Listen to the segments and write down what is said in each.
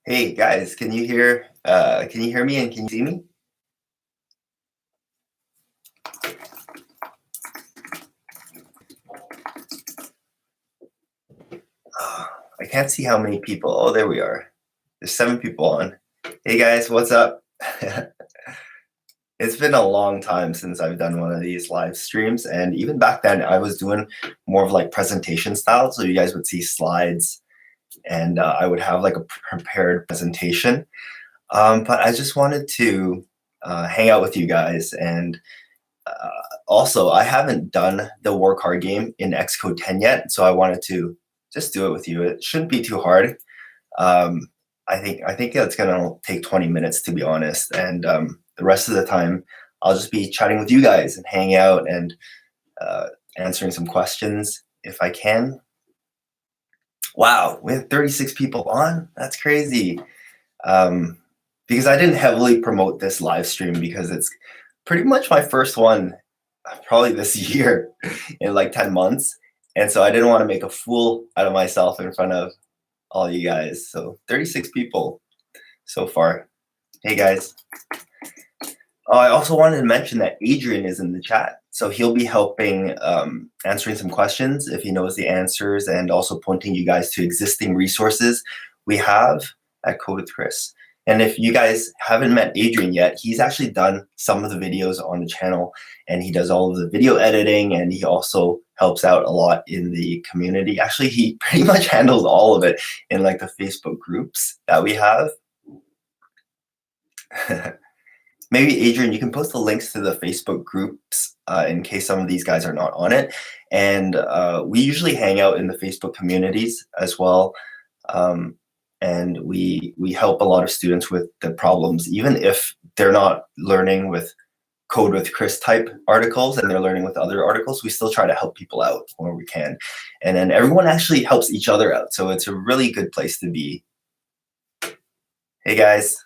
Hey guys, can you hear me and can you see me? I can't see how many people. Oh, there we are. There's 7 people on. Hey guys, what's up? It's been a long time since I've done one of these live streams, and even back then I was doing more of like presentation style, so you guys would see slides and I would have like a prepared presentation. But I just wanted to hang out with you guys and also, I haven't done the work hard game in Xcode 10 yet, so I wanted to just do it with you. It shouldn't be too hard. Um, I think it's gonna take 20 minutes to be honest, and the rest of the time I'll just be chatting with you guys and hang out and uh, answering some questions if I can. Wow, we have 36 people on. That's crazy. Um, because I didn't heavily promote this live stream because it's pretty much my first one probably this year in like 10 months. And so I didn't want to make a fool out of myself in front of all you guys. So 36 people so far. Hey guys. Oh, I also wanted to mention that Adrian is in the chat. So he'll be helping answering some questions if he knows the answers and also pointing you guys to existing resources we have at Code with Chris. And if you guys haven't met Adrian yet, he's actually done some of the videos on the channel and he does all of the video editing and he also helps out a lot in the community. Actually, he pretty much handles all of it in like the Facebook groups that we have. Maybe Adrian, you can post the links to the Facebook groups in case some of these guys are not on it. And we usually hang out in the Facebook communities as well. And we help a lot of students with the problems, even if they're not learning with Code with Chris type articles and they're learning with other articles, we still try to help people out where we can. And then everyone actually helps each other out. So it's a really good place to be. Hey guys.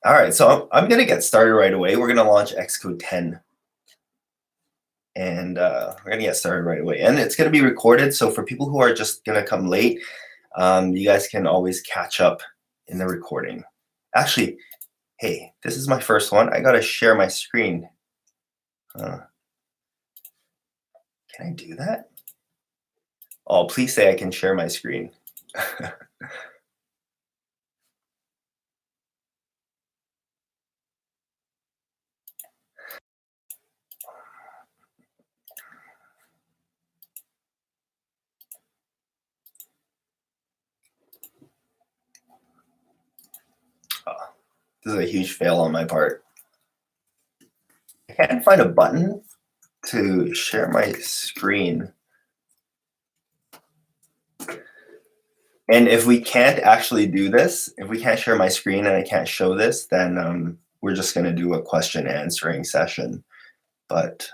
All right, so I'm gonna get started right away. We're gonna launch Xcode 10. And we're gonna get started right away. And it's gonna be recorded, so for people who are just gonna come late, you guys can always catch up in the recording. Actually, hey, this is my first one. I gotta share my screen. Can I do that? Oh, please say I can share my screen. Oh, this is a huge fail on my part. I can't find a button to share my screen. And if we can't actually do this, if we can't share my screen and I can't show this, then we're just going to do a question answering session. But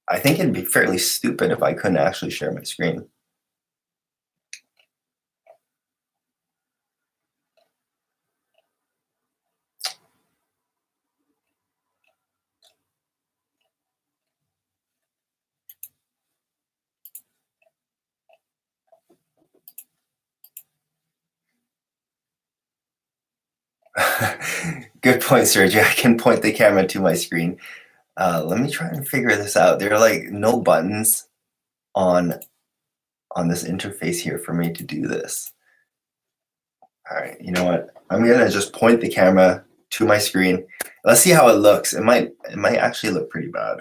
I think it'd be fairly stupid if I couldn't actually share my screen. Good point, Sergio. I can point the camera to my screen. Let me try and figure this out. There are like no buttons on this interface here for me to do this. All right, you know what? I'm gonna just point the camera to my screen. Let's see how it looks. It might actually look pretty bad.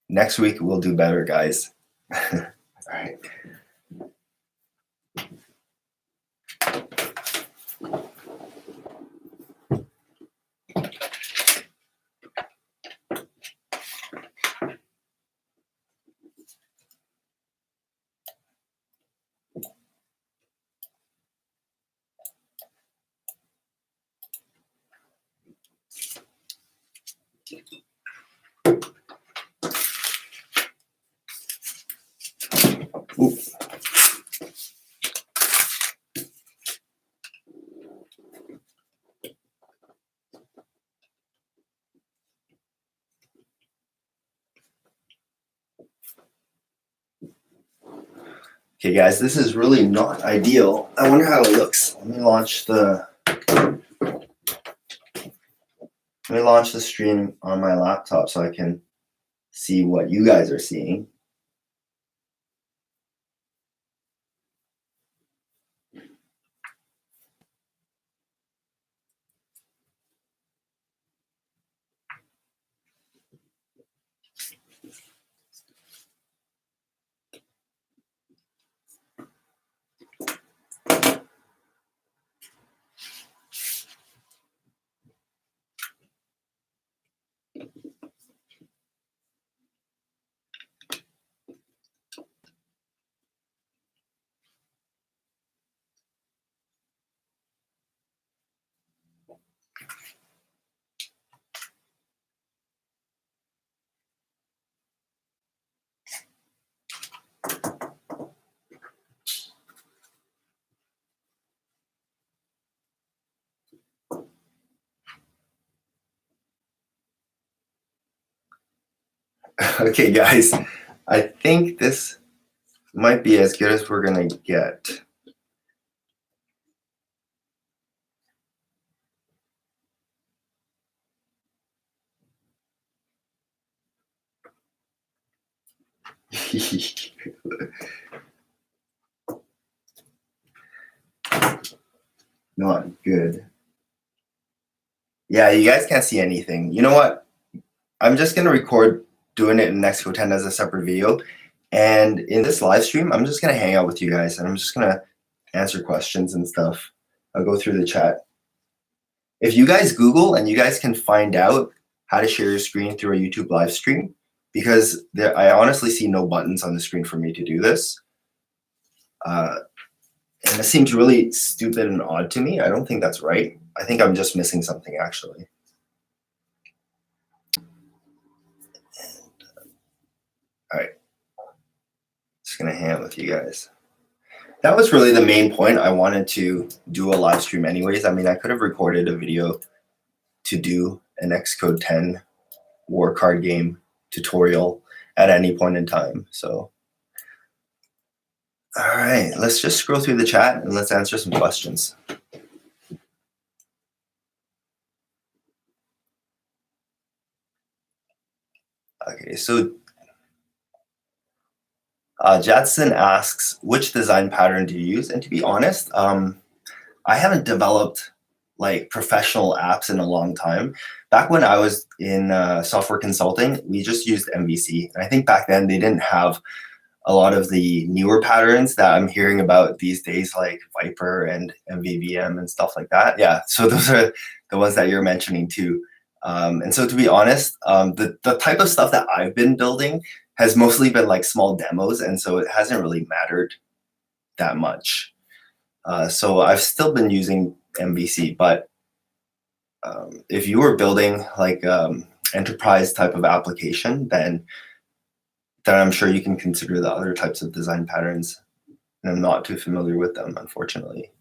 Next week we'll do better, guys. All right. Ooh. Okay, guys, this is really not ideal. I wonder how it looks. Let me launch the stream on my laptop so I can see what you guys are seeing. Okay, guys, I think this might be as good as we're gonna get. Not good. Yeah, you guys can't see anything. You know what? I'm just gonna record doing it in Xcode 10 as a separate video. And in this live stream, I'm just gonna hang out with you guys and I'm just gonna answer questions and stuff. I'll go through the chat. If you guys Google and you guys can find out how to share your screen through a YouTube live stream, because I honestly see no buttons on the screen for me to do this. And it seems really stupid and odd to me. I don't think that's right. I think I'm just missing something, actually. All right. Just going to hang out with you guys. That was really the main point. I wanted to do a live stream anyways. I mean, I could have recorded a video to do an Xcode 10 war card game tutorial at any point in time. So, all right, let's just scroll through the chat and let's answer some questions. Okay, so Jadson asks, which design pattern do you use? And to be honest, I haven't developed like professional apps in a long time. Back when I was in software consulting, we just used MVC. And I think back then they didn't have a lot of the newer patterns that I'm hearing about these days, like Viper and MVVM and stuff like that. Yeah, so those are the ones that you're mentioning too. And so to be honest, the type of stuff that I've been building has mostly been like small demos, and so it hasn't really mattered that much. So I've still been using MVC, but if you were building like enterprise type of application, then I'm sure you can consider the other types of design patterns. And I'm not too familiar with them, unfortunately.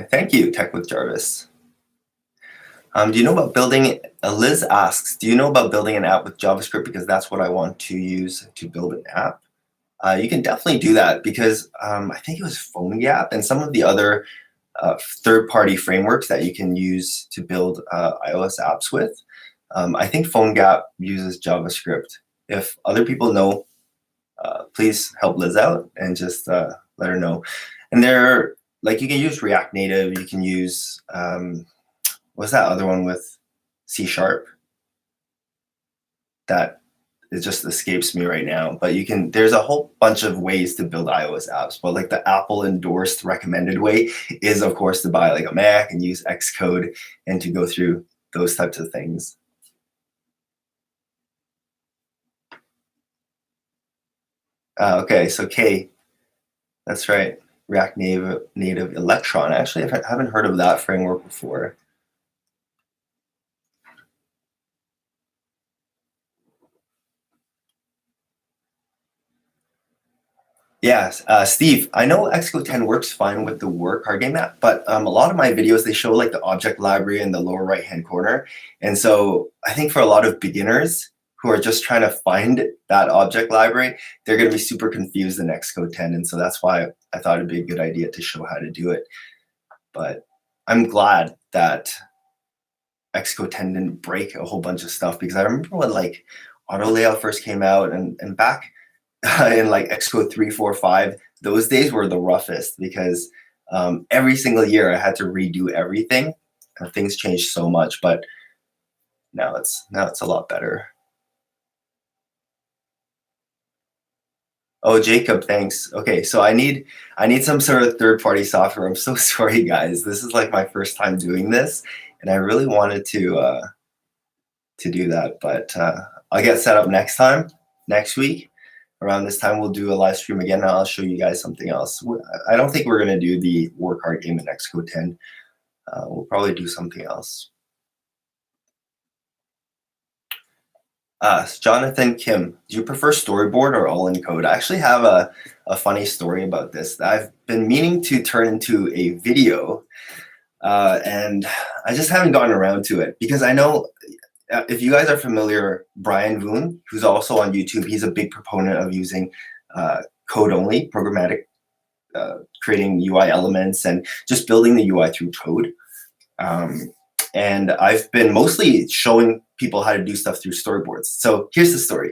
Thank you, Tech with Jarvis. Do you know about building, Liz asks, do you know about building an app with JavaScript? Because that's what I want to use to build an app. You can definitely do that because I think it was PhoneGap and some of the other third-party frameworks that you can use to build iOS apps with. I think PhoneGap uses JavaScript. If other people know, please help Liz out and just let her know. And there, like, you can use React Native. You can use what's that other one with C#? That it just escapes me right now. But you can. There's a whole bunch of ways to build iOS apps. But like the Apple endorsed recommended way is, of course, to buy like a Mac and use Xcode and to go through those types of things. Okay, so Kay, that's right. React Native Electron. Actually, I haven't heard of that framework before. Yes, Steve, I know Xcode 10 works fine with the War card game app, but a lot of my videos, they show like the object library in the lower right-hand corner. And so I think for a lot of beginners who are just trying to find that object library, they're going to be super confused in Xcode 10. And so that's why I thought it'd be a good idea to show how to do it. But I'm glad that Xcode 10 didn't break a whole bunch of stuff, because I remember when like auto layout first came out, and back in like Xcode 3, 4, 5, those days were the roughest, because every single year I had to redo everything, and things changed so much. But now it's a lot better. Oh, Jacob, thanks. Okay, so I need some sort of third-party software. I'm so sorry, guys. This is like my first time doing this, and I really wanted to do that, but I'll get set up next time, next week. Around this time, we'll do a live stream again, and I'll show you guys something else. I don't think we're going to do the work hard game in Xcode 10. We'll probably do something else. Jonathan Kim, do you prefer storyboard or all in code? I actually have a funny story about this. I've been meaning to turn into a video, and I just haven't gotten around to it, because I know, if you guys are familiar, Brian Voon, who's also on YouTube, he's a big proponent of using code only, programmatic, creating UI elements and just building the UI through code. And I've been mostly showing people how to do stuff through storyboards. So here's the story.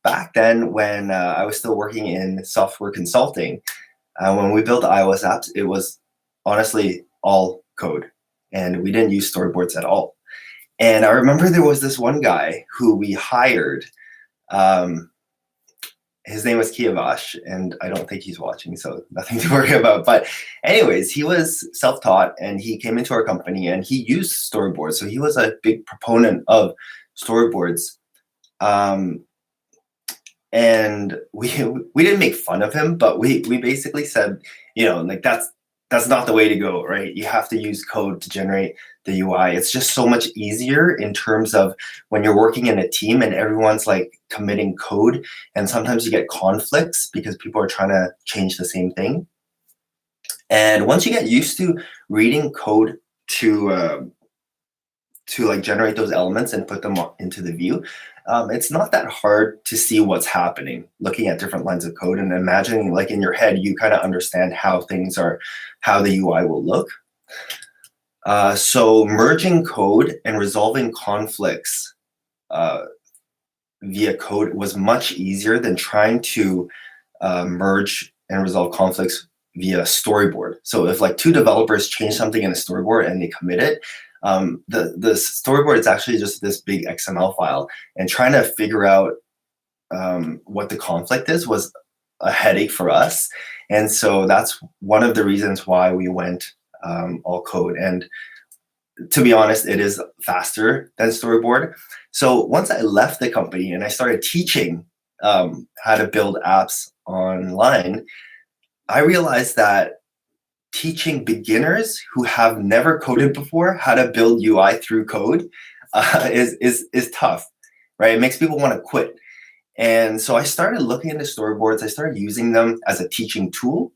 Back then, when I was still working in software consulting, when we built iOS apps, it was honestly all code, and we didn't use storyboards at all. And I remember there was this one guy who we hired. His name was Kiavash, and I don't think he's watching, so nothing to worry about. But anyways, he was self-taught, and he came into our company, and he used storyboards. So he was a big proponent of storyboards. And we didn't make fun of him, but we basically said, like, that's not the way to go, right? You have to use code to generate the UI. It's just so much easier in terms of when you're working in a team and everyone's like committing code, and sometimes you get conflicts because people are trying to change the same thing. And once you get used to reading code to like generate those elements and put them into the view, it's not that hard to see what's happening, looking at different lines of code and imagining, like in your head, you kind of understand how the UI will look. So merging code and resolving conflicts via code was much easier than trying to merge and resolve conflicts via storyboard. So if like two developers change something in a storyboard and they commit it, the storyboard is actually just this big XML file, and trying to figure out what the conflict is was a headache for us. And so that's one of the reasons why we went all code. And to be honest, it is faster than storyboard. So once I left the company and I started teaching how to build apps online, I realized that teaching beginners who have never coded before how to build UI through code is tough, right? It makes people want to quit. And so I started looking into storyboards. I started using them as a teaching tool,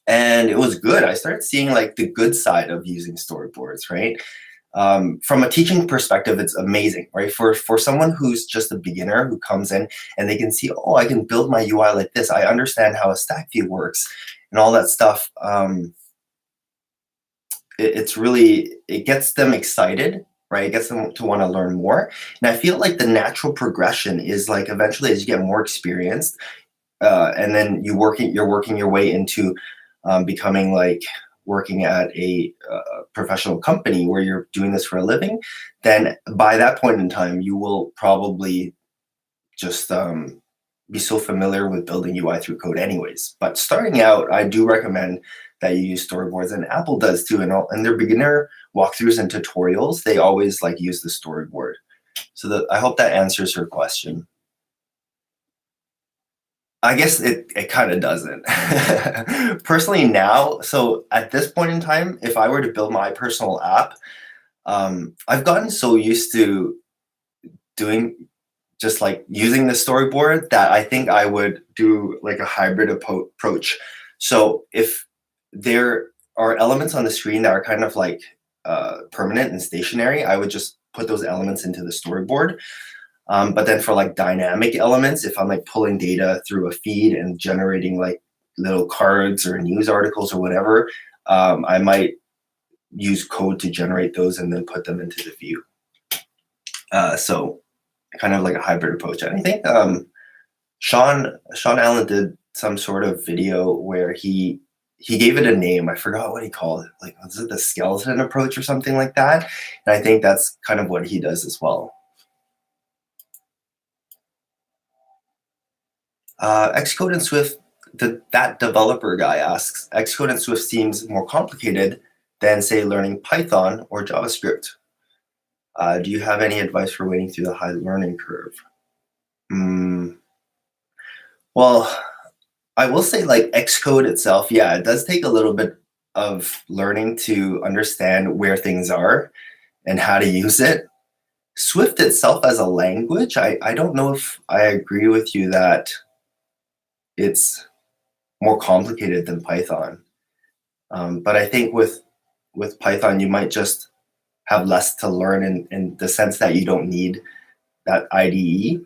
and it was good. I started seeing like the good side of using storyboards, right? From a teaching perspective, it's amazing, right? For someone who's just a beginner who comes in and they can see, oh, I can build my UI like this. I understand how a stack view works and all that stuff. It gets them excited, right? It gets them to want to learn more. And I feel like the natural progression is like eventually, as you get more experienced, and then you're working your way into becoming like working at a professional company where you're doing this for a living, then by that point in time, you will probably just be so familiar with building UI through code anyways. But starting out, I do recommend that you use storyboards, and Apple does too. And their beginner walkthroughs and tutorials, they always like use the storyboard. So I hope that answers your question. I guess it kind of doesn't. Personally now, so at this point in time, if I were to build my personal app, I've gotten so used to doing just like using the storyboard that I think I would do like a hybrid approach. So if there are elements on the screen that are kind of like permanent and stationary, I would just put those elements into the storyboard. But then for like dynamic elements, if I'm like pulling data through a feed and generating like little cards or news articles or whatever, I might use code to generate those and then put them into the view. So kind of like a hybrid approach. And I think Sean Allen did some sort of video where he gave it a name. I forgot what he called it. Like, was it the skeleton approach or something like that? And I think that's kind of what he does as well. Xcode and Swift, that developer guy asks, Xcode and Swift seems more complicated than, say, learning Python or JavaScript. Do you have any advice for wading through the high learning curve? Well, I will say like Xcode itself, yeah, it does take a little bit of learning to understand where things are and how to use it. Swift itself as a language, I don't know if I agree with you that it's more complicated than Python. But I think with Python, you might just have less to learn in the sense that you don't need that IDE.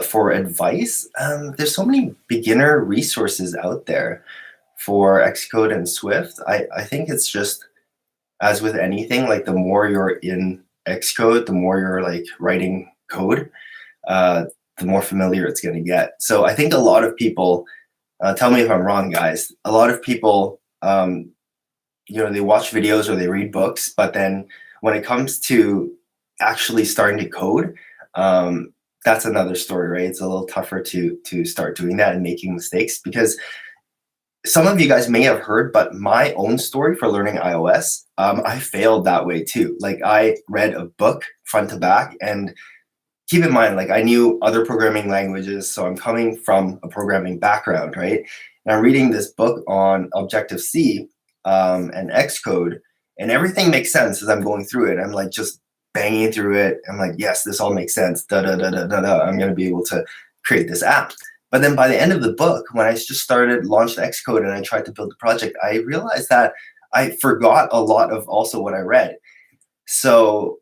For advice, there's so many beginner resources out there for Xcode and Swift. I think it's just, as with anything, like the more you're in Xcode, the more you're like writing code, the more familiar it's going to get. So I think a lot of people, tell me if I'm wrong, guys, a lot of people, they watch videos or they read books, but then when it comes to actually starting to code, that's another story, right? It's a little tougher to start doing that and making mistakes, because some of you guys may have heard, but my own story for learning iOS, I failed that way too. Like, I read a book front to back, and keep in mind, like, I knew other programming languages, so I'm coming from a programming background, right? And I'm reading this book on Objective-C and Xcode, and everything makes sense as I'm going through it. I'm like just banging through it. I'm like, yes, this all makes sense. Da da da da da da. I'm going to be able to create this app. But then by the end of the book, when I just launched Xcode and I tried to build the project, I realized that I forgot a lot of also what I read. So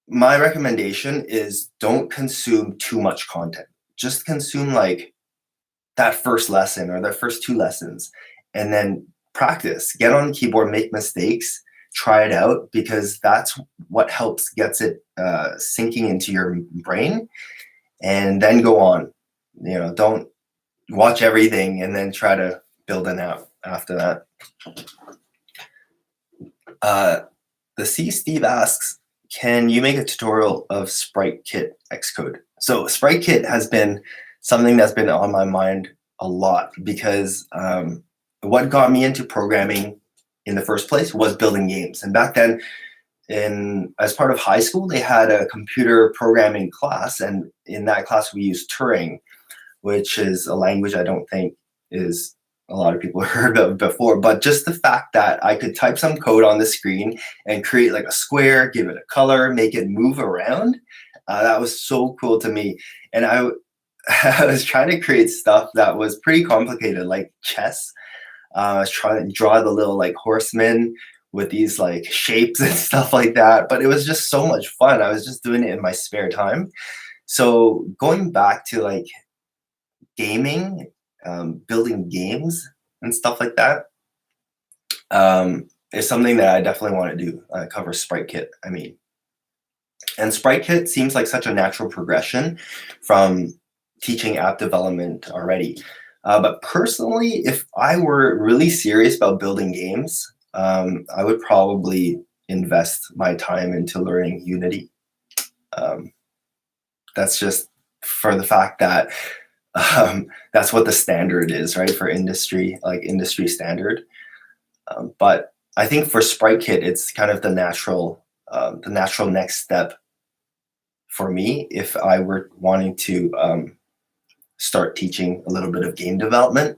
my recommendation is don't consume too much content. Just consume like that first lesson or the first 2 lessons, and then practice. Get on the keyboard, make mistakes, try it out, because that's what gets it sinking into your brain, and then go on. Don't watch everything and then try to build an app after that. The C Steve asks, can you make a tutorial of SpriteKit Xcode? So SpriteKit has been something that's been on my mind a lot, because what got me into programming in the first place was building games. And back then, as part of high school, they had a computer programming class, and in that class we used Turing, which is a language I don't think is a lot of people heard of before. But just the fact that I could type some code on the screen and create like a square, give it a color, make it move around, that was so cool to me. And I was trying to create stuff that was pretty complicated, like chess. I was trying to draw the little like horsemen with these like shapes and stuff like that, but it was just so much fun. I was just doing it in my spare time. So going back to like gaming, building games and stuff like that, is something that I definitely want to do. Cover SpriteKit, I mean. And SpriteKit seems like such a natural progression from teaching app development already. But personally, if I were really serious about building games, I would probably invest my time into learning Unity. That's just for the fact that that's what the standard is, right? For industry, like industry standard. But I think for SpriteKit, it's kind of the natural next step for me if I were wanting to start teaching a little bit of game development.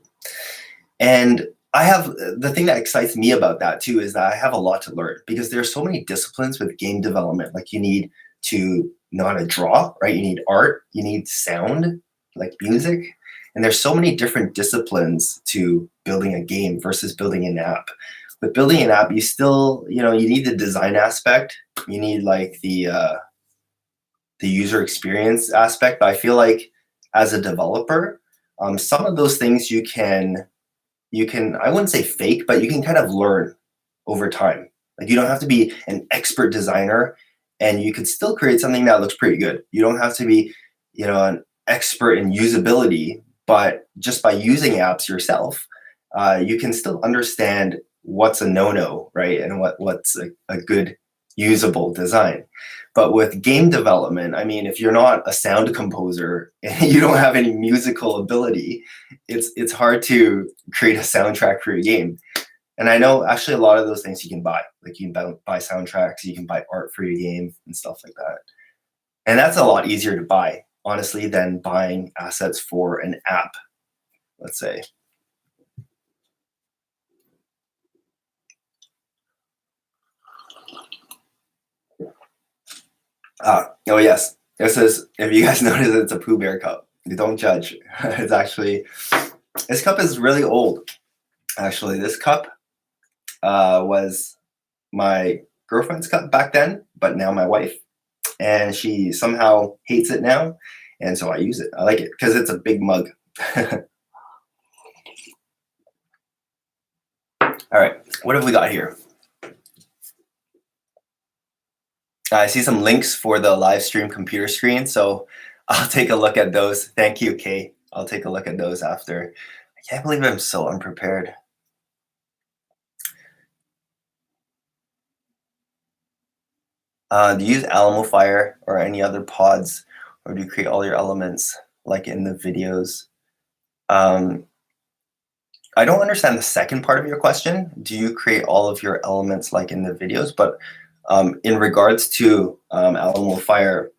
And I have the thing that excites me about that too is that I have a lot to learn, because there are so many disciplines with game development. Like, you need to know how to draw, right? You need art, you need sound, like music. And there's so many different disciplines to building a game versus building an app. With building an app, you still, you need the design aspect. You need like the the user experience aspect. But I feel like as a developer, some of those things you can I wouldn't say fake, but you can kind of learn over time. Like you don't have to be an expert designer, and you could still create something that looks pretty good. You don't have to be, an expert in usability, but just by using apps yourself, you can still understand what's a no-no, right? And what's a good usable design. But with game development, I mean, if you're not a sound composer and you don't have any musical ability, it's hard to create a soundtrack for your game. And I know actually a lot of those things you can buy. Like you can buy soundtracks, you can buy art for your game and stuff like that. And that's a lot easier to buy, honestly, than buying assets for an app, let's say. Oh yes, this is, if you guys notice, it's a Pooh Bear cup. You don't judge. This cup is really old. Actually, this cup was my girlfriend's cup back then, but now my wife, and she somehow hates it now, and so I use it. I like it because it's a big mug. All right, what have we got here? I see some links for the live stream computer screen, so I'll take a look at those. Thank you, Kay. I'll take a look at those after. I can't believe I'm so unprepared. Do you use Alamo Fire or any other pods, or do you create all your elements like in the videos? I don't understand the second part of your question. Do you create all of your elements like in the videos? But in regards to Alamo Fire,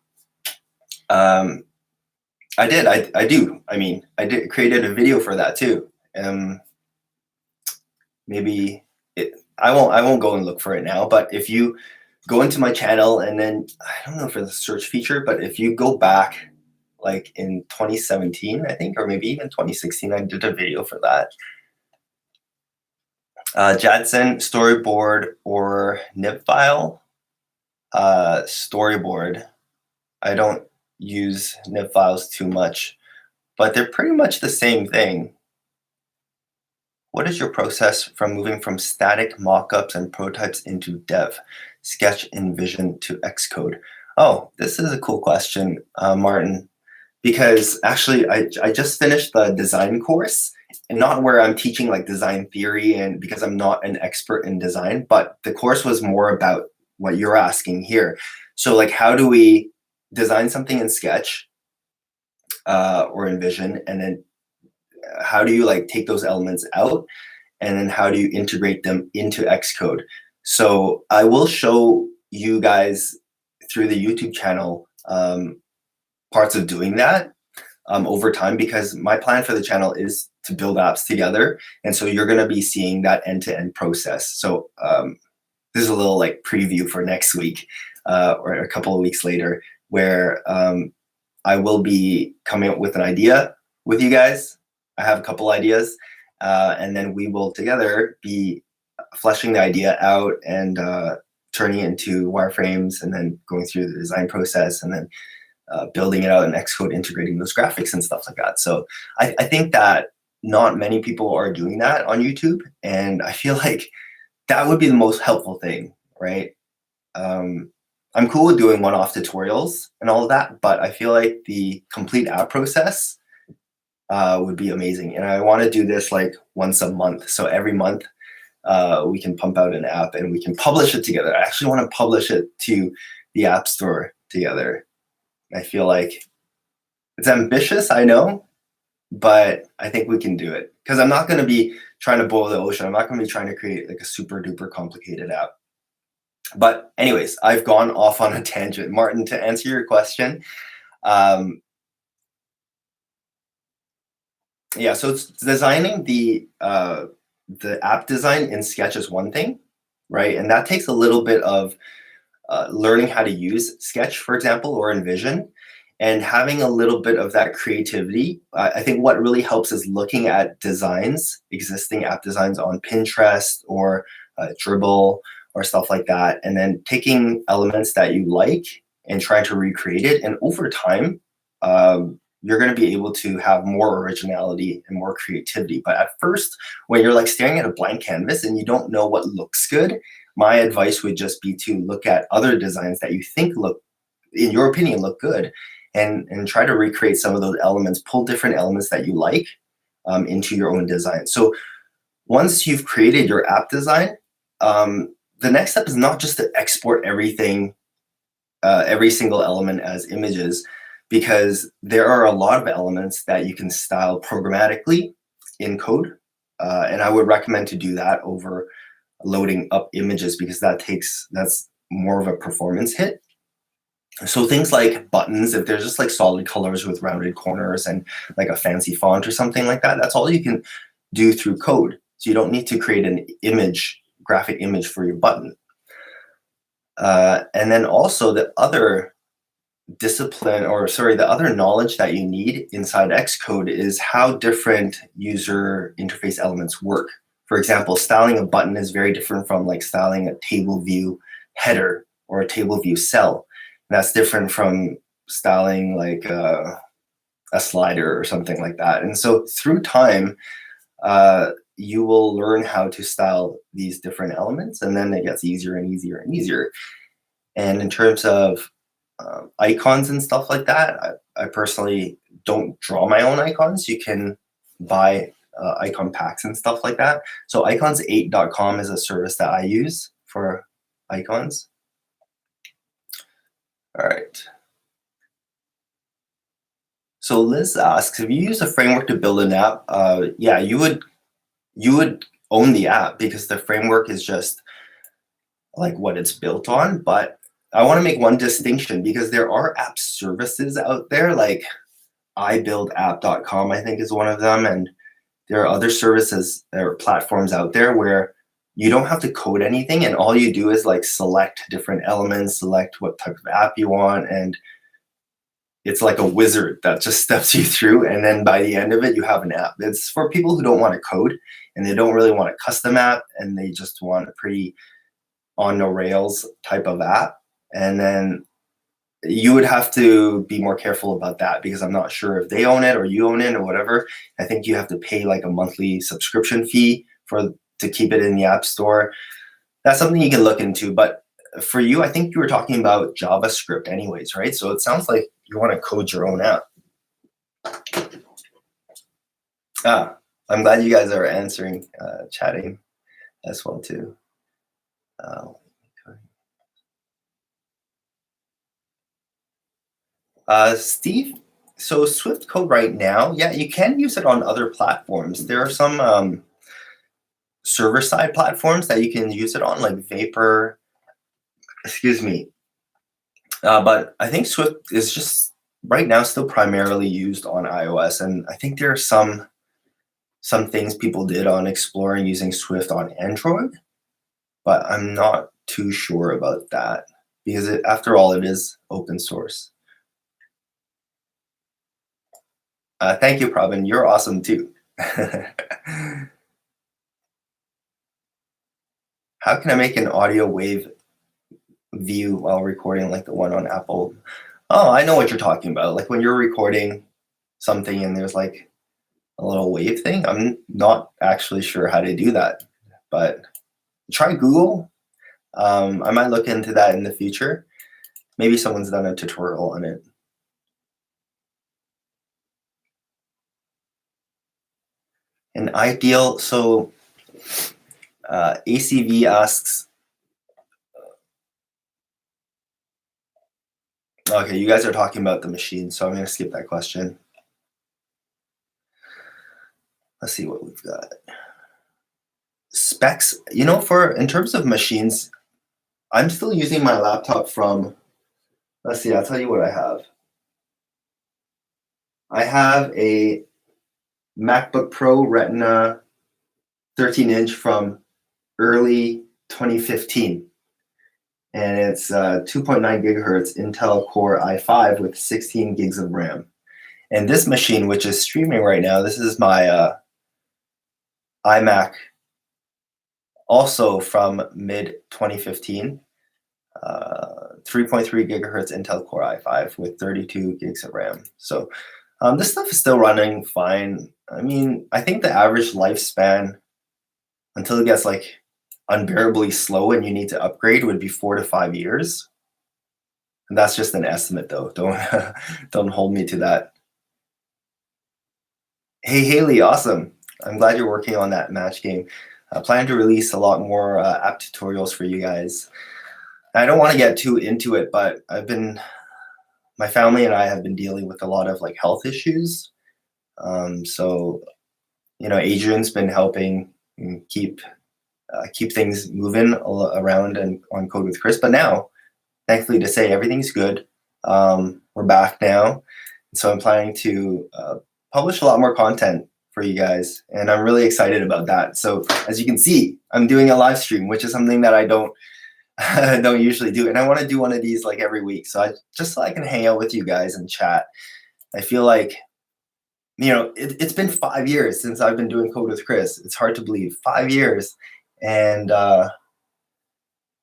I did. I do. I mean, I did created a video for that too. Maybe I won't go and look for it now. But if you go into my channel and then I don't know for the search feature, but if you go back like in 2017, I think, or maybe even 2016, I did a video for that. Jadson storyboard or nib file. Storyboard. I don't use nib files too much, but they're pretty much the same thing. What is your process from moving from static mockups and prototypes into dev, Sketch, InVision to Xcode? Oh, this is a cool question, Martin, because actually I just finished the design course, and not where I'm teaching like design theory, and because I'm not an expert in design, but the course was more about what you're asking here. So like, how do we design something in Sketch or InVision, and then how do you like take those elements out, and then how do you integrate them into Xcode? So I will show you guys through the YouTube channel parts of doing that over time, because my plan for the channel is to build apps together, and so you're going to be seeing that end-to-end process. So this is a little like preview for next week or a couple of weeks later, where I will be coming up with an idea with you guys. I have a couple ideas, and then we will together be fleshing the idea out and turning it into wireframes, and then going through the design process, and then building it out in Xcode, integrating those graphics and stuff like that. So I think that not many people are doing that on YouTube, and I feel like that would be the most helpful thing, right? I'm cool with doing one-off tutorials and all of that, but I feel like the complete app process would be amazing. And I want to do this like once a month. So every month we can pump out an app and we can publish it together. I actually want to publish it to the App Store together. I feel like it's ambitious, I know, but I think we can do it, because I'm not going to be trying to boil the ocean. I'm not going to be trying to create like a super duper complicated app. But anyways, I've gone off on a tangent. Martin, to answer your question, yeah, so it's designing the app design in Sketch is one thing, right? And that takes a little bit of learning how to use Sketch, for example, or InVision, and having a little bit of that creativity. I think what really helps is looking at designs, existing app designs on Pinterest or Dribble or stuff like that, and then taking elements that you like and trying to recreate it. And over time, you're going to be able to have more originality and more creativity. But at first, when you're like staring at a blank canvas and you don't know what looks good, my advice would just be to look at other designs that you think look, in your opinion, look good, and try to recreate some of those elements, pull different elements that you like into your own design. So once you've created your app design, the next step is not just to export everything, every single element as images, because there are a lot of elements that you can style programmatically in code. And I would recommend to do that over loading up images, because that's more of a performance hit. So things like buttons, if there's just like solid colors with rounded corners and like a fancy font or something like that, that's all you can do through code. So you don't need to create an image, graphic image for your button. And then also the other the other knowledge that you need inside Xcode is how different user interface elements work. For example, styling a button is very different from like styling a table view header or a table view cell. And that's different from styling like a slider or something like that. And so through time, you will learn how to style these different elements, and then it gets easier and easier and easier. And in terms of icons and stuff like that, I personally don't draw my own icons. You can buy icon packs and stuff like that. So icons8.com is a service that I use for icons. All right. So Liz asks, if you use a framework to build an app, yeah, you would own the app, because the framework is just like what it's built on. But I want to make one distinction, because there are app services out there, like ibuildapp.com, I think is one of them. And there are other services or platforms out there where you don't have to code anything, and all you do is like select different elements, select what type of app you want, and it's like a wizard that just steps you through. And then by the end of it, you have an app. It's for people who don't want to code and they don't really want a custom app, and they just want a pretty on the rails type of app. And then you would have to be more careful about that, because I'm not sure if they own it or you own it or whatever. I think you have to pay like a monthly subscription fee to keep it in the App Store. That's something you can look into. But for you, I think you were talking about JavaScript anyways, right? So it sounds like you want to code your own app. I'm glad you guys are answering, chatting as well too. Steve, so Swift code right now, yeah, you can use it on other platforms. There are some server-side platforms that you can use it on, like Vapor, excuse me. But I think Swift is just right now still primarily used on iOS. And I think there are some things people did on exploring using Swift on Android, but I'm not too sure about that, because after all, it is open source. Thank you, Pravin. You're awesome too. How can I make an audio wave view while recording like the one on Apple? Oh, I know what you're talking about. Like when you're recording something and there's like a little wave thing. I'm not actually sure how to do that, but try Google. I might look into that in the future. Maybe someone's done a tutorial on it. An ideal, so ACV asks, okay, you guys are talking about the machine, so I'm going to skip that question. Let's see what we've got. Specs, in terms of machines, I'm still using my laptop from, let's see, I'll tell you what I have. I have a MacBook Pro Retina 13-inch from early 2015. And it's 2.9 gigahertz Intel Core i5 with 16 gigs of RAM. And this machine, which is streaming right now, this is my iMac, also from mid 2015. 3.3 gigahertz Intel Core i5 with 32 gigs of RAM. So this stuff is still running fine. I mean, I think the average lifespan until it gets like unbearably slow and you need to upgrade would be 4 to 5 years. And that's just an estimate though. Don't don't hold me to that. Hey Haley, awesome. I'm glad you're working on that match game. I plan to release a lot more app tutorials for you guys. I don't want to get too into it, but my family and I have been dealing with a lot of like health issues. So, Adrian's been helping keep things moving around and on Code with Chris. But now, thankfully to say, everything's good. We're back now. So I'm planning to publish a lot more content for you guys. And I'm really excited about that. So as you can see, I'm doing a live stream, which is something that I don't usually do. And I want to do one of these like every week. So I can hang out with you guys and chat. I feel like, it's been 5 years since I've been doing Code with Chris. It's hard to believe, 5 years. And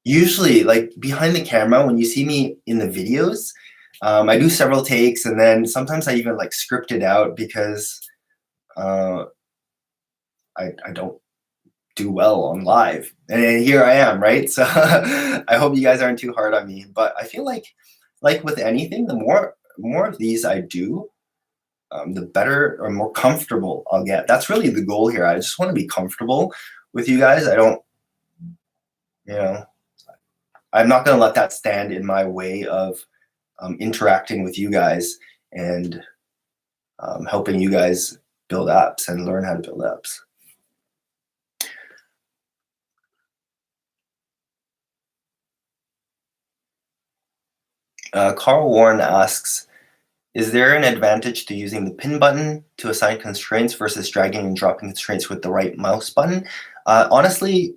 usually, like behind the camera, when you see me in the videos, I do several takes, and then sometimes I even like script it out because I don't do well on live. And here I am, right? So I hope you guys aren't too hard on me. But I feel like with anything, the more of these I do, the better or more comfortable I'll get. That's really the goal here. I just want to be comfortable with you guys. I don't, I'm not going to let that stand in my way of interacting with you guys and helping you guys build apps and learn how to build apps. Carl Warren asks, is there an advantage to using the pin button to assign constraints versus dragging and dropping constraints with the right mouse button? Honestly,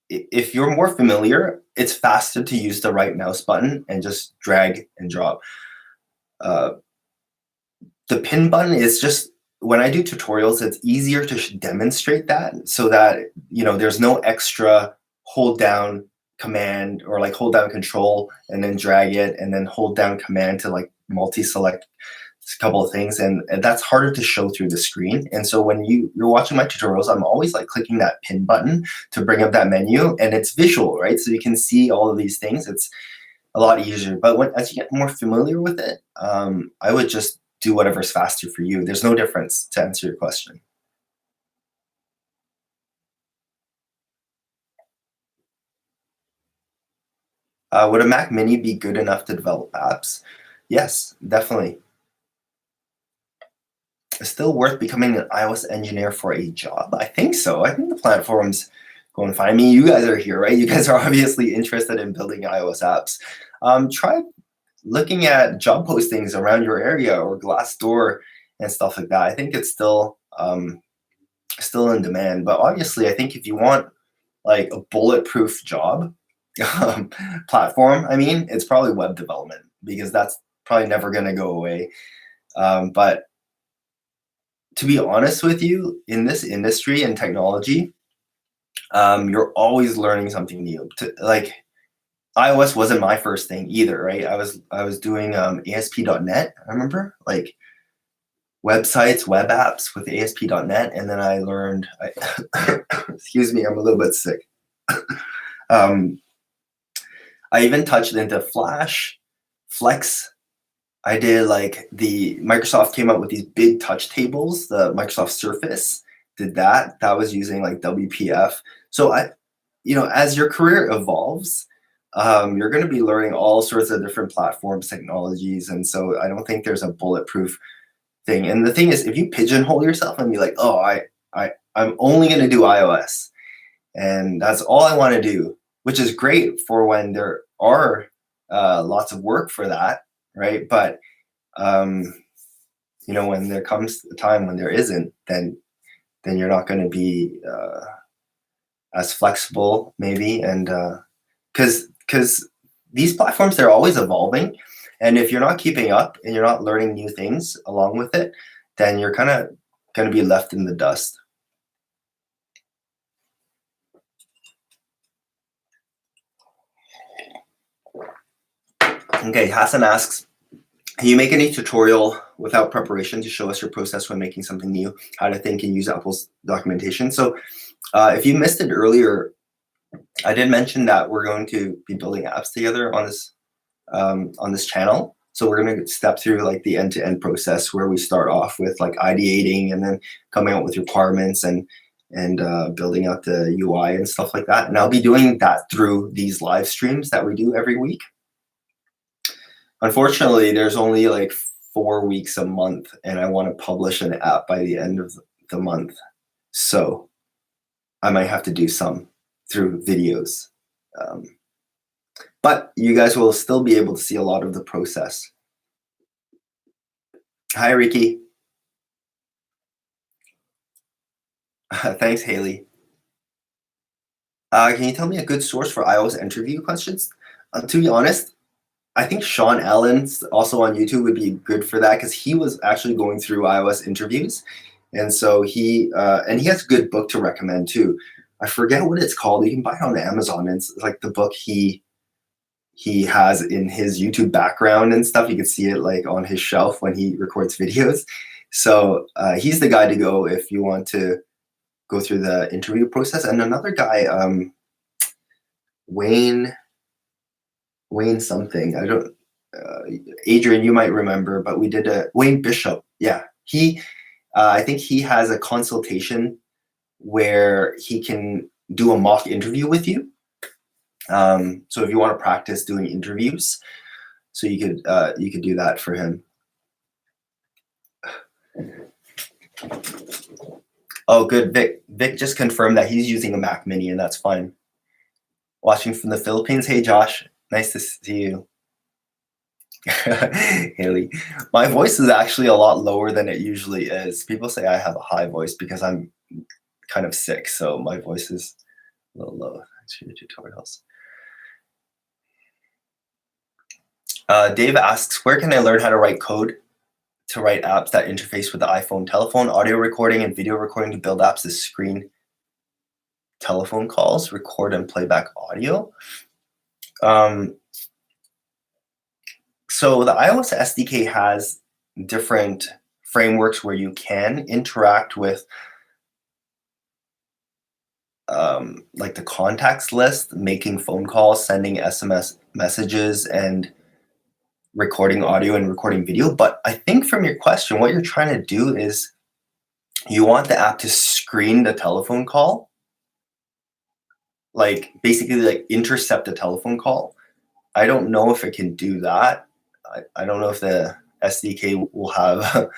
if you're more familiar, it's faster to use the right mouse button and just drag and drop. The pin button is just, when I do tutorials, it's easier to demonstrate that so that, there's no extra hold down command or like hold down control and then drag it and then hold down command to like multi-select a couple of things, and that's harder to show through the screen. And so when you're watching my tutorials, I'm always like clicking that pin button to bring up that menu, and it's visual, right? So you can see all of these things. It's a lot easier. But as you get more familiar with it, I would just do whatever's faster for you. There's no difference, to answer your question. Would a Mac Mini be good enough to develop apps? Yes, definitely. It's still worth becoming an iOS engineer for a job? I think so. I think the platform's going fine. I mean, you guys are here, right? You guys are obviously interested in building iOS apps. Try looking at job postings around your area or Glassdoor and stuff like that. I think it's still in demand. But obviously, I think if you want like a bulletproof job platform, I mean, it's probably web development, because that's probably never going to go away. But to be honest with you, in this industry and technology, you're always learning something new. Like iOS wasn't my first thing either, right? I was doing ASP.NET. I remember like websites, web apps with ASP.NET, and then I learned. Excuse me, I'm a little bit sick. I even touched into Flash, Flex. I did like Microsoft came out with these big touch tables, the Microsoft Surface. Did that. That was using like WPF. So as your career evolves, you're going to be learning all sorts of different platforms, technologies, and so I don't think there's a bulletproof thing. And the thing is, if you pigeonhole yourself and be like, oh, I'm only going to do iOS, and that's all I want to do, which is great for when there are lots of work for that, right? But when there comes a time when there isn't, then you're not going to be as flexible, maybe, and because these platforms, they're always evolving, and if you're not keeping up and you're not learning new things along with it, then you're kind of going to be left in the dust. Okay, Hassan asks, can you make any tutorial without preparation to show us your process when making something new, how to think and use Apple's documentation? So if you missed it earlier, I did mention that we're going to be building apps together on this channel. So we're going to step through like the end-to-end process where we start off with like ideating and then coming out with requirements and building out the UI and stuff like that. And I'll be doing that through these live streams that we do every week. Unfortunately, there's only like 4 weeks a month, and I want to publish an app by the end of the month. So I might have to do some through videos. But you guys will still be able to see a lot of the process. Hi, Ricky. Thanks, Haley. Can you tell me a good source for iOS interview questions? To be honest, I think Sean Allen's also on YouTube would be good for that because he was actually going through iOS interviews. And so he has a good book to recommend too. I forget what it's called. You can buy it on Amazon. It's like the book he has in his YouTube background and stuff. You can see it like on his shelf when he records videos. So he's the guy to go if you want to go through the interview process. And another guy, Wayne something. I don't, Adrian, you might remember, but we did Wayne Bishop. Yeah, I think he has a consultation where he can do a mock interview with you. So if you want to practice doing interviews, so you could do that for him. Oh, good. Vic just confirmed that he's using a Mac Mini, and that's fine. Watching from the Philippines. Hey, Josh. Nice to see you. Haley. My voice is actually a lot lower than it usually is. People say I have a high voice because I'm kind of sick, so my voice is a little low. Thanks for your tutorials. Dave asks, where can I learn how to write code to write apps that interface with the iPhone telephone, audio recording and video recording to build apps that screen telephone calls, record and playback audio? So the iOS SDK has different frameworks where you can interact with like the contacts list, making phone calls, sending SMS messages, and recording audio and recording video. But I think from your question, what you're trying to do is you want the app to screen the telephone call, like basically like intercept a telephone call. I don't know if it can do that. I don't know if the SDK will have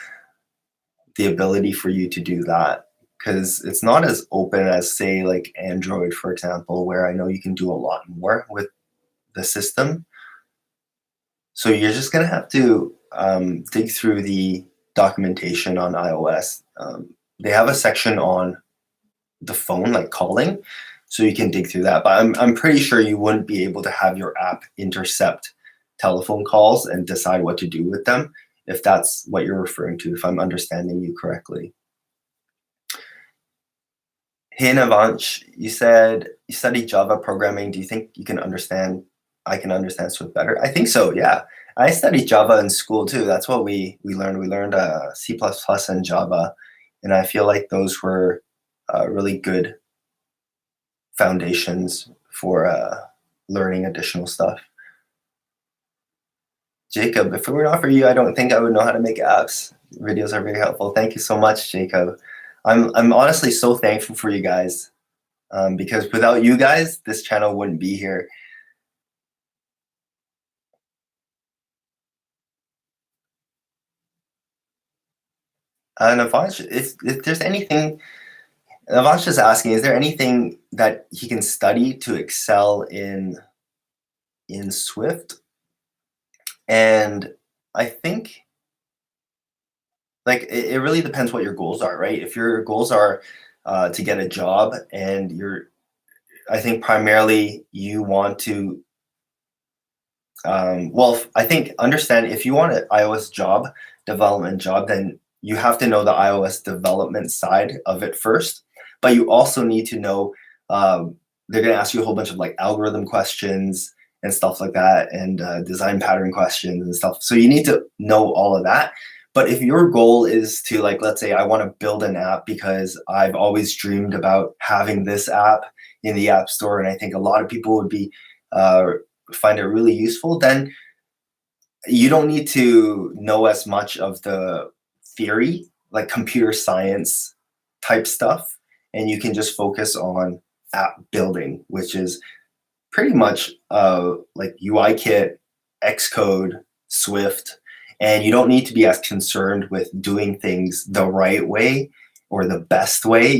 the ability for you to do that because it's not as open as, say, like Android, for example, where I know you can do a lot more with the system. So you're just going to have to dig through the documentation on iOS. They have a section on the phone, like calling, so you can dig through that. But I'm pretty sure you wouldn't be able to have your app intercept telephone calls and decide what to do with them, if that's what you're referring to, if I'm understanding you correctly. Hey, Navansh, you said you studied Java programming. Do you think I can understand Swift better? I think so, yeah. I studied Java in school too. That's what we learned. We learned C++ and Java, and I feel like those were really good foundations for learning additional stuff. Jacob, if it were not for you, I don't think I would know how to make apps. Videos are very helpful. Thank you so much, Jacob. I'm honestly so thankful for you guys because without you guys, this channel wouldn't be here. Navansh, if there's anything, Navansh is asking, is there anything that he can study to excel in Swift? And I think like it really depends what your goals are, right? If your goals are to get a job and I think primarily you want to, well, I think understand if you want an iOS development job, then you have to know the iOS development side of it first, but you also need to know, they're going to ask you a whole bunch of like algorithm questions and stuff like that, and design pattern questions and stuff. So you need to know all of that. But if your goal is to, like, let's say I want to build an app because I've always dreamed about having this app in the App Store, and I think a lot of people would be uh, find it really useful, then you don't need to know as much of the theory, like computer science type stuff, and you can just focus on app building, which is pretty much like UI kit, Xcode, Swift, and you don't need to be as concerned with doing things the right way or the best way,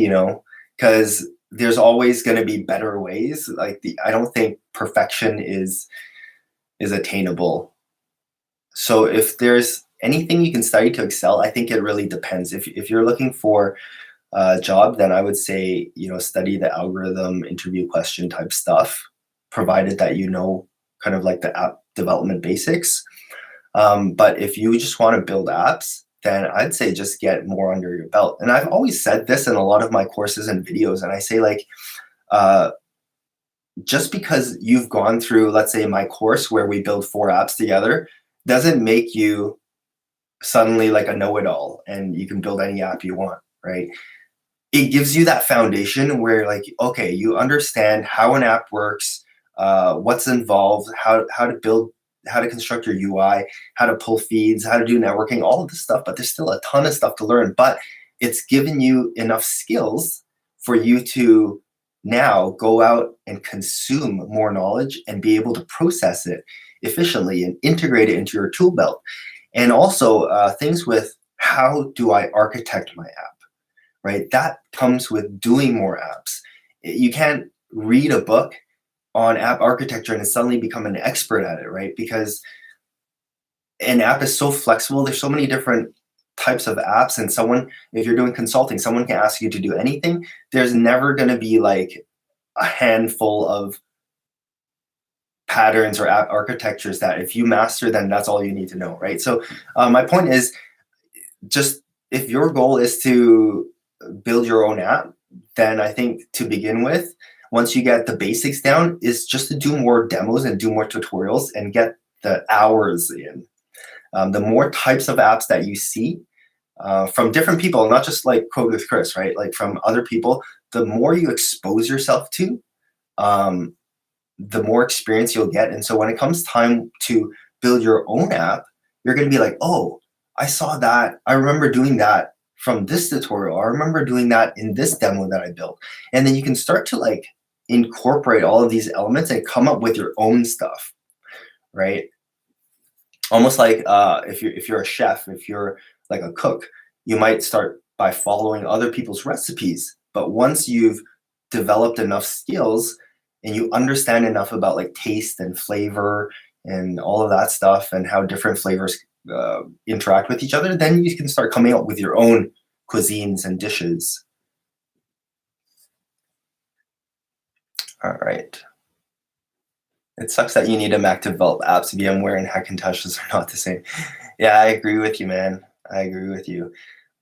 because there's always going to be better ways. Like I don't think perfection is attainable. So if there's anything you can study to excel, I think it really depends. If you're looking for a job, then I would say, study the algorithm interview question type stuff, provided that you know kind of like the app development basics. But if you just want to build apps, then I'd say just get more under your belt. And I've always said this in a lot of my courses and videos, and I say, like, just because you've gone through, let's say, my course where we build 4 apps together, doesn't make you suddenly like a know-it-all and you can build any app you want, right? It gives you that foundation where, like, okay, you understand how an app works, what's involved, how to build, how to construct your UI, how to pull feeds, how to do networking, all of this stuff. But there's still a ton of stuff to learn. But it's given you enough skills for you to now go out and consume more knowledge and be able to process it efficiently and integrate it into your tool belt. And also things with, how do I architect my app, right? That comes with doing more apps. You can't read a book on app architecture and suddenly become an expert at it, right? Because an app is so flexible. There's so many different types of apps, and if you're doing consulting, someone can ask you to do anything. There's never going to be like a handful of patterns or app architectures that if you master, then that's all you need to know, right? So my point is, just if your goal is to build your own app, then I think to begin with, once you get the basics down, is just to do more demos and do more tutorials and get the hours in. The more types of apps that you see from different people, not just like Code with Chris, right? Like from other people, the more you expose yourself to, the more experience you'll get. And so when it comes time to build your own app, you're going to be like, oh, I saw that. I remember doing that from this tutorial. I remember doing that in this demo that I built. And then you can start to like incorporate all of these elements and come up with your own stuff, right? Almost like if you're a chef, if you're like a cook, you might start by following other people's recipes. But once you've developed enough skills and you understand enough about like taste and flavor and all of that stuff and how different flavors interact with each other, then you can start coming up with your own cuisines and dishes. All right. It sucks that you need a Mac to develop apps. VMware and Hackintoshes are not the same. Yeah, I agree with you, man. I agree with you.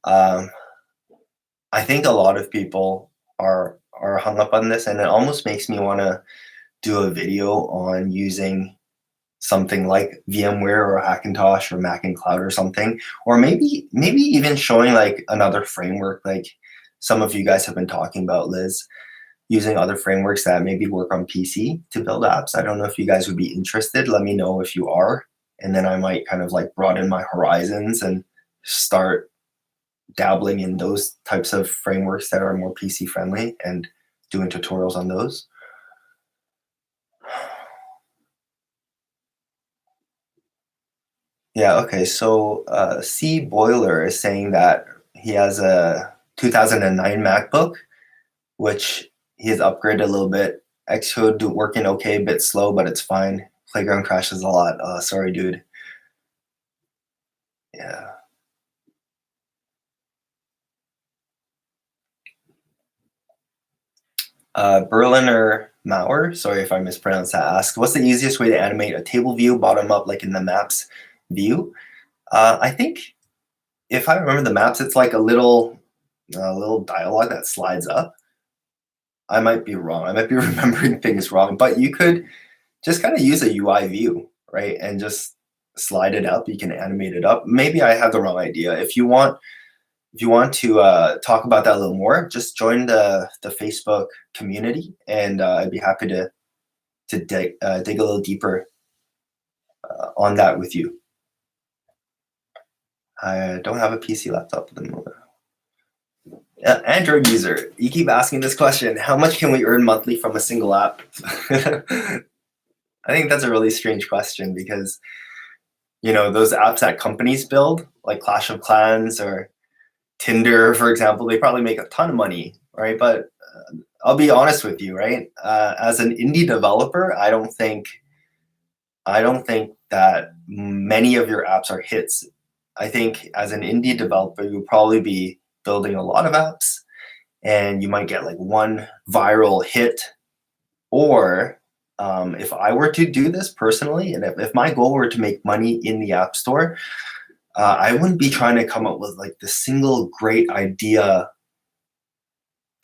I think a lot of people are hung up on this, and it almost makes me want to do a video on using something like VMware or Hackintosh or Mac and Cloud or something, or maybe even showing like another framework, like some of you guys have been talking about, Liz, using other frameworks that maybe work on PC to build apps. I don't know if you guys would be interested. Let me know if you are, and then I might kind of like broaden my horizons and start dabbling in those types of frameworks that are more PC friendly and doing tutorials on those. Yeah, okay, so C Boiler is saying that he has a 2009 MacBook, which he has upgraded a little bit. Xcode working okay, a bit slow, but it's fine. Playground crashes a lot. Sorry, dude. Yeah. Berliner Mauer, sorry if I mispronounced that, asked, what's the easiest way to animate a table view bottom up like in the maps view? I think if I remember the maps, it's like a little dialogue that slides up. I might be wrong. I might be remembering things wrong, but you could just kind of use a UI view, right? And just slide it up. You can animate it up. Maybe I have the wrong idea. If you want to talk about that a little more, just join the Facebook community, and I'd be happy to dig a little deeper on that with you. I don't have a PC laptop at the moment. Android user, you keep asking this question. How much can we earn monthly from a single app? I think that's a really strange question because those apps that companies build, like Clash of Clans or Tinder, for example, they probably make a ton of money, right? But I'll be honest with you, right? As an indie developer, I don't think that many of your apps are hits. I think as an indie developer, you'll probably be building a lot of apps, and you might get like one viral hit. Or if I were to do this personally, and if my goal were to make money in the App Store, I wouldn't be trying to come up with like the single great idea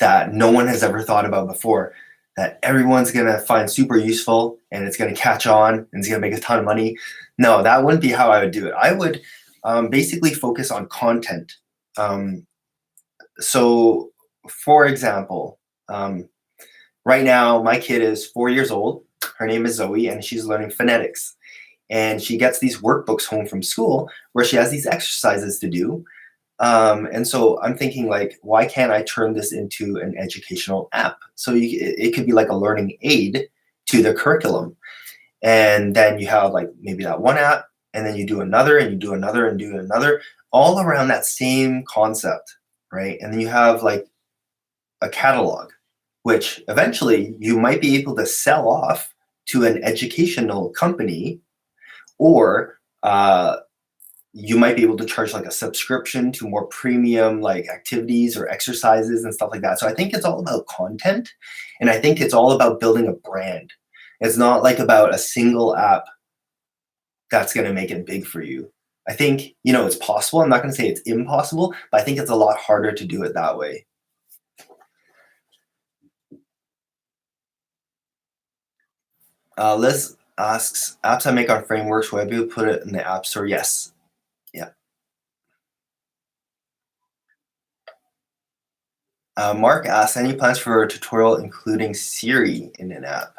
that no one has ever thought about before, that everyone's going to find super useful and it's going to catch on and it's going to make a ton of money. No, that wouldn't be how I would do it. I would basically focus on content. So, for example, right now my kid is 4 years old. Her name is Zoe, and she's learning phonetics. And she gets these workbooks home from school where she has these exercises to do. And so I'm thinking, like, why can't I turn this into an educational app? So it could be like a learning aid to the curriculum. And then you have like maybe that one app, and then you do another, and you do another, and do another, all around that same concept, right? And then you have like a catalog, which eventually you might be able to sell off to an educational company, or you might be able to charge like a subscription to more premium like activities or exercises and stuff like that. So I think it's all about content, and I think it's all about building a brand. It's not like about a single app that's going to make it big for you. I think, it's possible. I'm not going to say it's impossible, but I think it's a lot harder to do it that way. Liz asks, apps I make on frameworks, will I be able to put it in the App Store? Yes. Yeah. Mark asks, any plans for a tutorial including Siri in an app?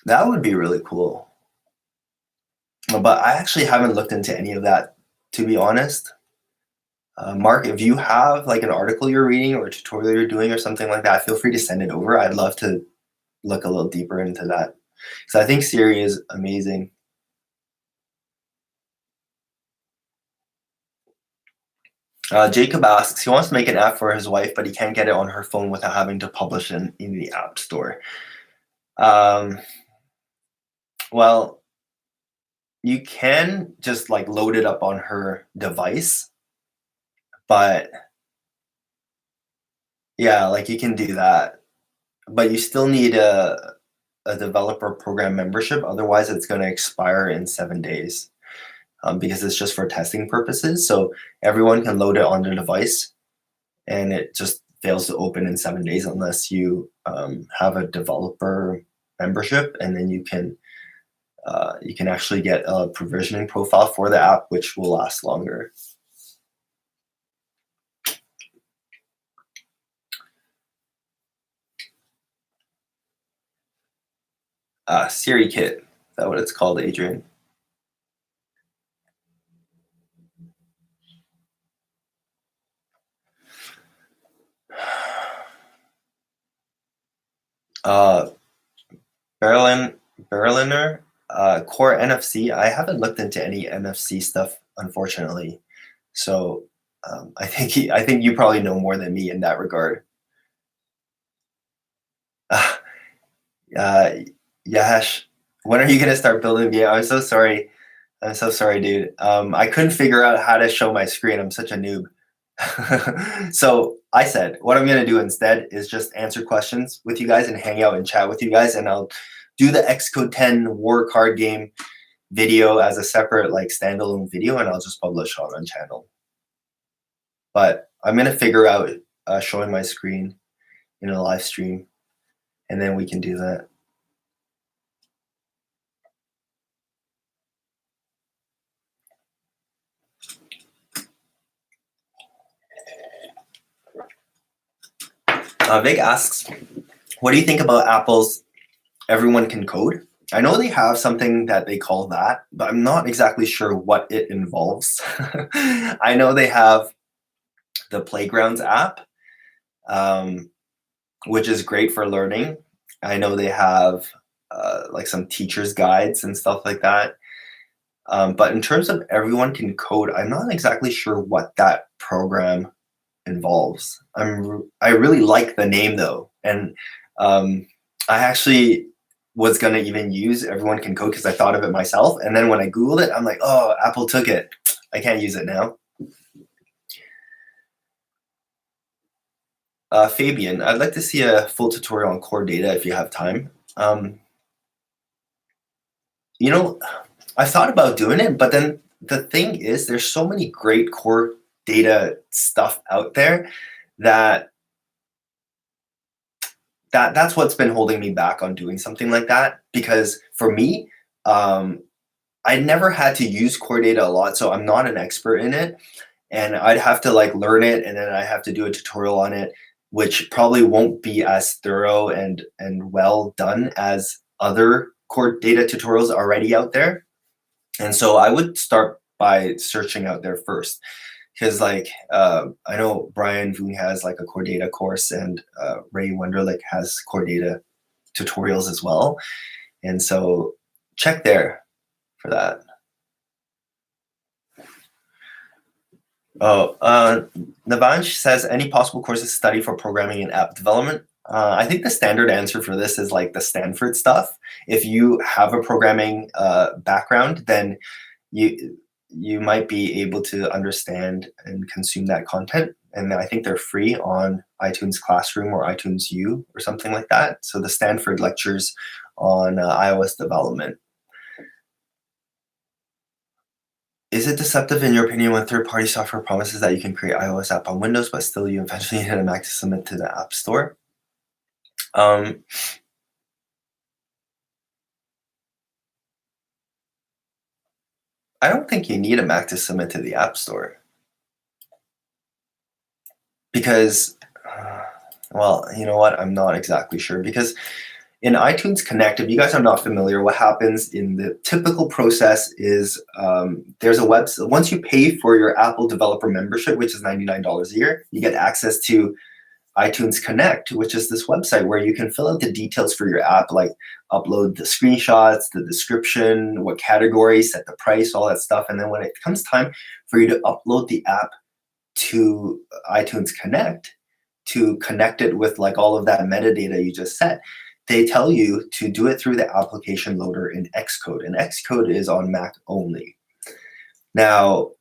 That would be really cool. But I actually haven't looked into any of that, to be honest. Mark, if you have like an article you're reading or a tutorial you're doing or something like that, feel free to send it over. I'd love to look a little deeper into that. So I think Siri is amazing. Jacob asks, he wants to make an app for his wife, but he can't get it on her phone without having to publish it in the App Store. Well, you can just like load it up on her device, but yeah, like you can do that, but you still need a developer program membership. Otherwise, it's going to expire in 7 days, because it's just for testing purposes. So everyone can load it on their device, and it just fails to open in 7 days unless you have a developer membership, and then you can actually get a provisioning profile for the app, which will last longer. Siri Kit, is that what it's called, Adrian? Berliner, Core NFC. I haven't looked into any NFC stuff, unfortunately. So I think you probably know more than me in that regard. Yash, when are you gonna start building a game? I'm so sorry. I'm so sorry, dude. I couldn't figure out how to show my screen. I'm such a noob. So I said, what I'm gonna do instead is just answer questions with you guys and hang out and chat with you guys, and I'll do the Xcode 10 war card game video as a separate like standalone video, and I'll just publish on channel. But I'm gonna figure out showing my screen in a live stream. and then we can do that. Vic asks, what do you think about Apple's Everyone Can Code? I know they have something that they call that, but I'm not exactly sure what it involves. I know they have the Playgrounds app, um, which is great for learning. I know they have like some teachers' guides and stuff like that. But in terms of Everyone Can Code, I'm not exactly sure what that program involves. I really like the name though, and I actually was gonna even use Everyone Can Code because I thought of it myself, and then when I Googled it, I'm like, oh, Apple took it. I can't use it now. Fabian, I'd like to see a full tutorial on core data if you have time. You know, I thought about doing it, but then the thing is, there's so many great core data stuff out there that that's what's been holding me back on doing something like that. Because for me, I never had to use core data a lot, so I'm not an expert in it, and I'd have to like learn it, and then I have to do a tutorial on it, which probably won't be as thorough and well done as other core data tutorials already out there. And so I would start by searching out there first, because like I know Brian Voon has like a core data course, and Ray Wunderlich has core data tutorials as well, and so check there for that. Oh, Navansh says, any possible courses to study for programming and app development? I think the standard answer for this is like the Stanford stuff. If you have a programming background, then you might be able to understand and consume that content. And I think they're free on iTunes Classroom or iTunes U or something like that. So the Stanford lectures on iOS development. Is it deceptive in your opinion when third-party software promises that you can create iOS app on Windows, but still you eventually need a Mac to submit to the App Store? Um, I don't think you need a Mac to submit to the App Store because, well, you know what? I'm not exactly sure because in iTunes Connect, if you guys are not familiar, what happens in the typical process is there's a website. Once you pay for your Apple developer membership, which is $99 a year, you get access to iTunes Connect, which is this website where you can fill out the details for your app, like upload the screenshots, the description, what category, set the price, all that stuff. And then when it comes time for you to upload the app to iTunes Connect, to connect it with like all of that metadata you just set, they tell you to do it through the application loader in Xcode, and Xcode is on Mac only. Now,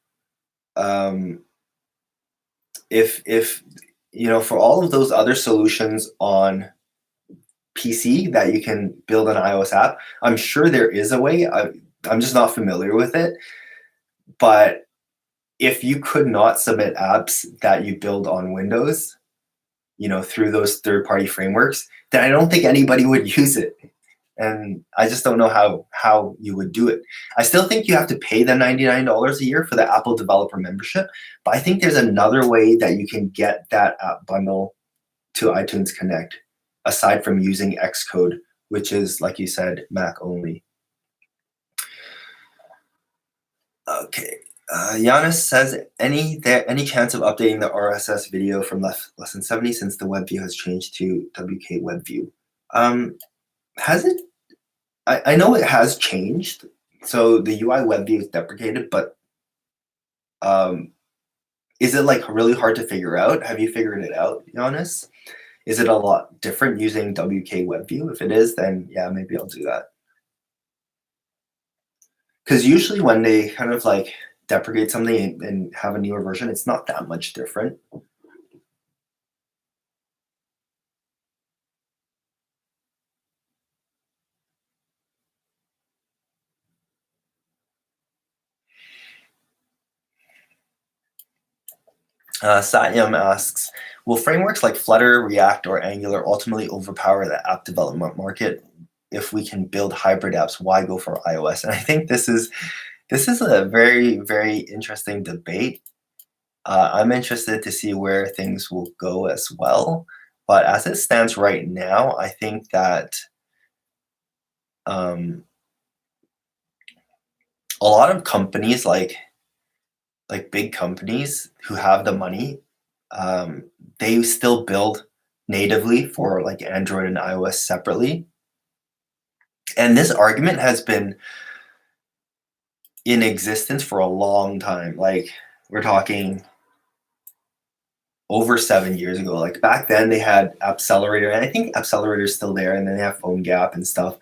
if you know, for all of those other solutions on PC that you can build an iOS app, I'm sure there is a way. I'm just not familiar with it. But if you could not submit apps that you build on Windows, you know, through those third-party frameworks, then I don't think anybody would use it. And I just don't know how you would do it. I still think you have to pay the $99 a year for the Apple developer membership, but I think there's another way that you can get that app bundle to iTunes Connect aside from using Xcode, which is, like you said, Mac only. Okay. Giannis says, any chance of updating the RSS video from lesson 70 since the web view has changed to WK web view? Has it? I know it has changed. So the UI web view is deprecated, but is it like really hard to figure out? Have you figured it out, Giannis? Is it a lot different using WK web view? If it is, then yeah, maybe I'll do that. Because usually when they kind of like deprecate something and have a newer version, it's not that much different. Satyam asks, will frameworks like Flutter, React, or Angular ultimately overpower the app development market? If we can build hybrid apps, why go for iOS? And I think this is a very, very interesting debate. I'm interested to see where things will go as well. But as it stands right now, I think that um, a lot of companies, like big companies who have the money, um, they still build natively for like Android and iOS separately. And this argument has been in existence for a long time. Like we're talking over 7 years ago. Like back then they had Accelerator, and I think Accelerator is still there, and then they have PhoneGap and stuff.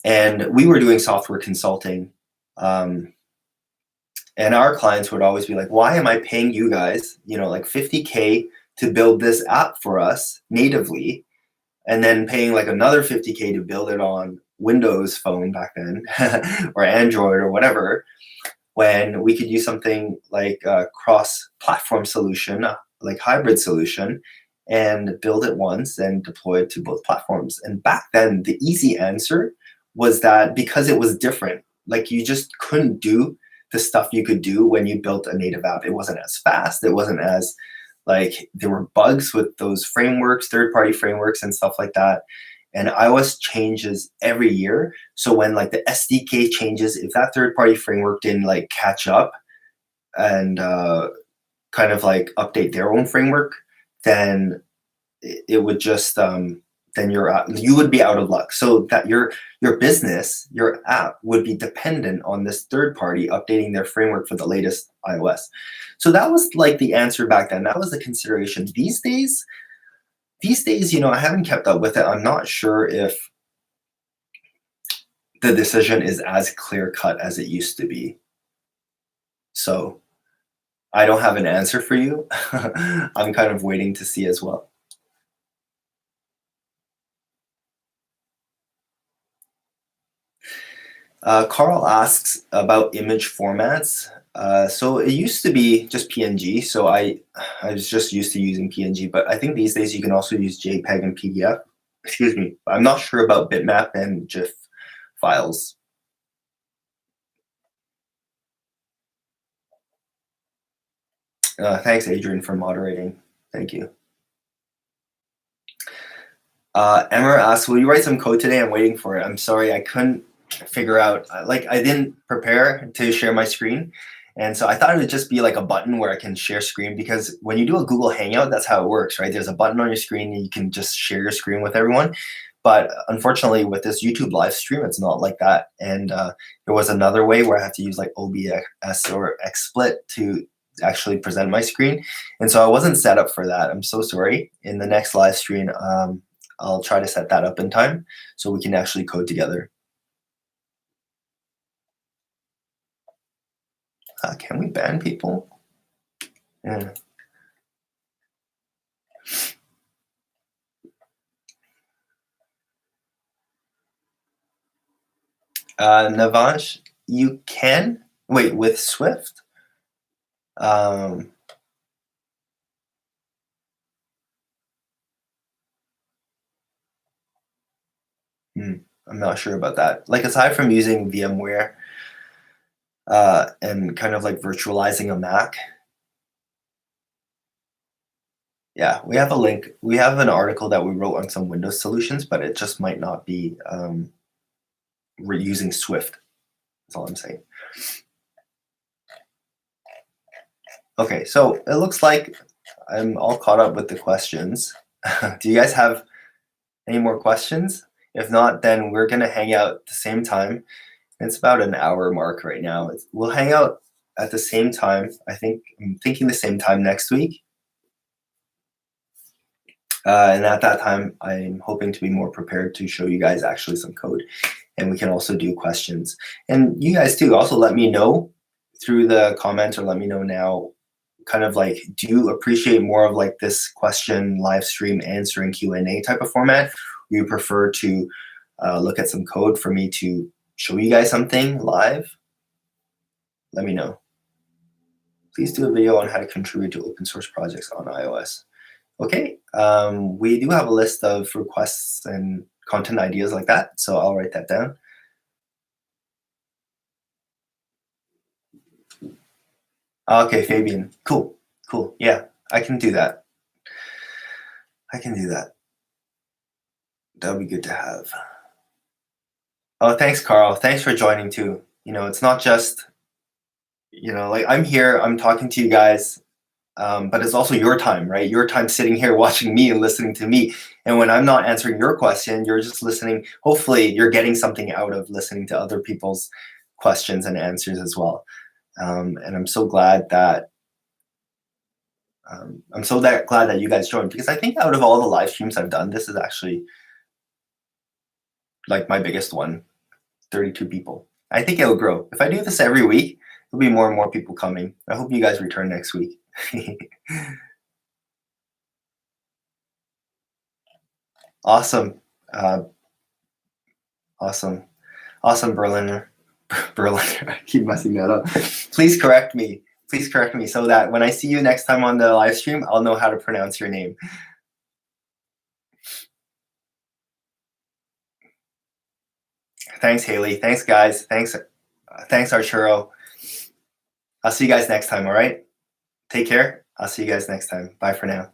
And we were doing software consulting. And our clients would always be like, why am I paying you guys, like 50K to build this app for us natively, and then paying like another 50K to build it on Windows Phone back then or Android or whatever, when we could use something like a cross-platform solution, like hybrid solution, and build it once and deploy it to both platforms. And back then, the easy answer was that because it was different, like you just couldn't do the stuff you could do when you built a native app. It wasn't as fast. It wasn't as like there were bugs with those frameworks, third-party frameworks and stuff like that. And iOS changes every year. So when like the SDK changes, if that third-party framework didn't like catch up and kind of like update their own framework, then it would just then you would be out of luck. So that your business, your app would be dependent on this third party updating their framework for the latest iOS. So that was like the answer back then. That was the consideration. These days, I haven't kept up with it. I'm not sure if the decision is as clear cut as it used to be. So I don't have an answer for you. I'm kind of waiting to see as well. Carl asks about image formats. So it used to be just PNG, so I was just used to using PNG, but I think these days you can also use JPEG and PDF. Excuse me. I'm not sure about bitmap and GIF files. Thanks, Adrian, for moderating. Thank you. Emmer asks, will you write some code today? I'm waiting for it. I'm sorry, I couldn't figure out, like I didn't prepare to share my screen. And so I thought it would just be like a button where I can share screen, because when you do a Google Hangout, that's how it works, right? There's a button on your screen and you can just share your screen with everyone. But unfortunately, with this YouTube live stream, it's not like that. And there was another way where I had to use like OBS or XSplit to actually present my screen. And so I wasn't set up for that. I'm so sorry. In the next live stream, I'll try to set that up in time so we can actually code together. Can we ban people? Yeah. Navansh, you can wait with Swift. I'm not sure about that. Like aside from using VMware and kind of like virtualizing a Mac. Yeah, we have a link. We have an article that we wrote on some Windows solutions, but it just might not be using Swift. That's all I'm saying. Okay, so it looks like I'm all caught up with the questions. Do you guys have any more questions? If not, then we're gonna hang out at the same time. It's about an hour mark right now. We'll hang out at the same time. I'm thinking the same time next week. And at that time, I'm hoping to be more prepared to show you guys actually some code. And we can also do questions. And you guys too, also let me know through the comments, or let me know now, kind of like, do you appreciate more of like this question, live stream, answering Q&A type of format? Or you prefer to look at some code for me to show you guys something live? Let me know. Please do a video on how to contribute to open source projects on iOS. Okay, we do have a list of requests and content ideas like that, so I'll write that down. Okay, Fabian, cool, cool. Yeah, I can do that. I can do that. That would be good to have. Oh, thanks, Carl. Thanks for joining too. You know, it's not just, you know, like I'm here, I'm talking to you guys, but it's also your time, right? Your time sitting here watching me and listening to me. And when I'm not answering your question, you're just listening. Hopefully, you're getting something out of listening to other people's questions and answers as well. And I'm so glad that glad that you guys joined, because I think out of all the live streams I've done, this is actually like my biggest one. 32 people. I think it'll grow. If I do this every week, there'll be more and more people coming. I hope you guys return next week. Awesome. Awesome. Awesome, Berliner. Berliner. I keep messing that up. Please correct me. Please correct me so that when I see you next time on the live stream, I'll know how to pronounce your name. Thanks, Haley. Thanks, guys. Thanks, Arturo. I'll see you guys next time, all right? Take care. I'll see you guys next time. Bye for now.